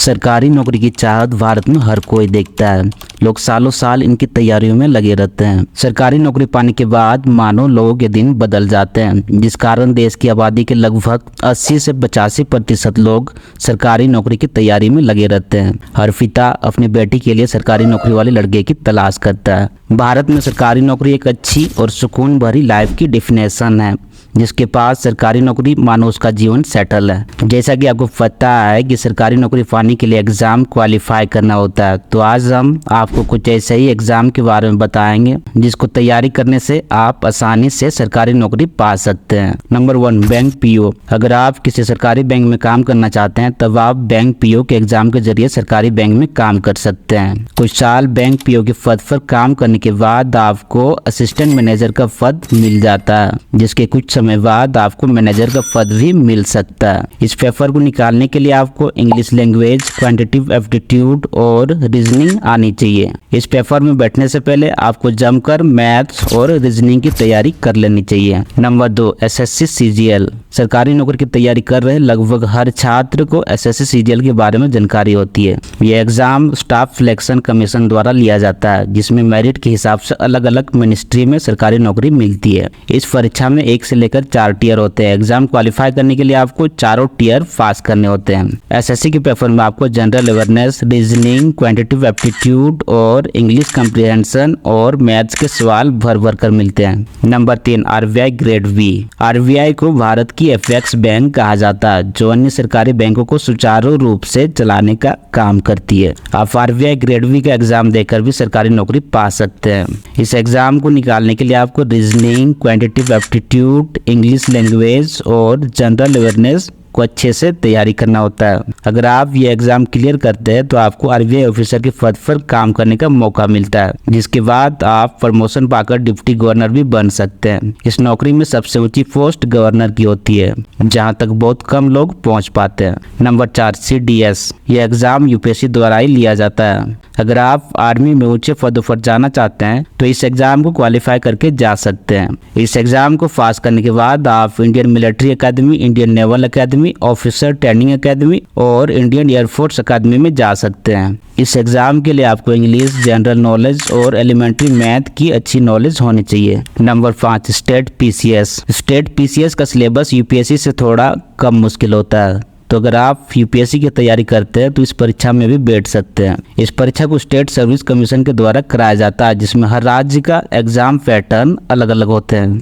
सरकारी नौकरी की चाहत भारत में हर कोई देखता है। लोग सालों साल इनकी तैयारियों में लगे रहते हैं। सरकारी नौकरी पाने के बाद मानो लोगों के दिन बदल जाते हैं, जिस कारण देश की आबादी के लगभग 80 से 85% लोग सरकारी नौकरी की तैयारी में लगे रहते हैं। हर पिता अपनी बेटी के लिए सरकारी नौकरी वाले लड़के की तलाश करता है। भारत में सरकारी नौकरी एक अच्छी और सुकून भरी लाइफ की डेफिनेशन है। जिसके पास सरकारी नौकरी मानो उसका जीवन सेटल है। जैसा कि आपको पता है कि सरकारी नौकरी पाने के लिए एग्ज़ाम क्वालिफाई करना होता है, तो आज हम आपको कुछ ऐसे ही एग्ज़ाम के बारे में बताएंगे जिसको तैयारी करने से आप आसानी से सरकारी नौकरी पा सकते हैं। Number 1, bank PO. अगर आप किसी सरकारी बैंक में काम करना चाहते हैं तब आप बैंक पीओ के एग्ज़ाम के जरिए सरकारी बैंक में काम कर सकते हैं। कुछ साल बैंक पीओ के पद पर काम करने के बाद आपको असिस्टेंट मैनेजर का पद मिल जाता है, जिसके कुछ समय बाद आपको मैनेजर का पद भी मिल सकता है। इस पेपर को निकालने के लिए आपको इंग्लिश लैंग्वेज, क्वांटिटेटिव एप्टीट्यूड और रीजनिंग आनी चाहिए। इस पेपर में बैठने से पहले आपको जमकर मैथ्स और रीजनिंग की तैयारी कर लेनी चाहिए। Number 2, SSC CGL. सरकारी नौकरी की तैयारी कर रहे लगभग हर छात्र को एसएससी सीजीएल के बारे में जानकारी होती है। यह एग्जाम स्टाफ सिलेक्शन कमीशन द्वारा लिया जाता है, जिसमें मेरिट के हिसाब से अलग अलग मिनिस्ट्री में सरकारी नौकरी मिलती है। इस परीक्षा में 1 से लेकर 4 टियर होते हैं। एग्जाम क्वालिफाई करने के लिए आपको चारों टियर पास करने होते हैं। एसएससी के पेपर में आपको general awareness, reasoning, quantitative aptitude और इंग्लिश कॉम्प्रिहेंशन और मैथ्स के सवाल भर भर कर मिलते हैं। Number 3, RBI grade B. RBI को भारत की एपेक्स बैंक कहा जाता है, जो अन्य सरकारी बैंकों को सुचारू रूप से चलाने का काम करती है। आप आरबीआई ग्रेड बी का एग्जाम देकर भी सरकारी नौकरी पा सकते हैं। इस एग्जाम को निकालने के लिए आपको reasoning, quantitative aptitude, English language और जनरल अवेयरनेस को अच्छे से तैयारी करना होता है। अगर आप ये एग्जाम क्लियर करते हैं तो आपको आरबीआई ऑफिसर के पद पर काम करने का मौका मिलता है, जिसके बाद आप प्रमोशन पाकर डिप्टी गवर्नर भी बन सकते हैं। इस नौकरी में सबसे ऊंची पोस्ट गवर्नर की होती है, जहां तक बहुत कम लोग पहुंच पाते हैं। Number 4, CDS. यह एग्जाम यूपीएससी द्वारा ही लिया जाता है। अगर आप आर्मी में ऊंचे पदों पर जाना चाहते हैं तो इस एग्जाम को क्वालिफाई करके जा सकते हैं। इस एग्जाम को पास करने के बाद आप Indian military academy, Indian naval academy, officer training academy और इंडियन एयरफोर्स अकेडमी में जा सकते हैं। इस एग्जाम के लिए आपको इंग्लिश, जनरल नॉलेज और एलिमेंट्री मैथ की अच्छी नॉलेज होनी चाहिए। Number 5, state PCS. State PCS का सिलेबस यूपीएससी से थोड़ा कम मुश्किल होता है, तो अगर आप यूपीएससी की तैयारी करते हैं तो इस परीक्षा में भी बैठ सकते हैं। इस परीक्षा को स्टेट सर्विस कमीशन के द्वारा कराया जाता है, जिसमें हर राज्य का एग्जाम पैटर्न अलग अलग होते हैं।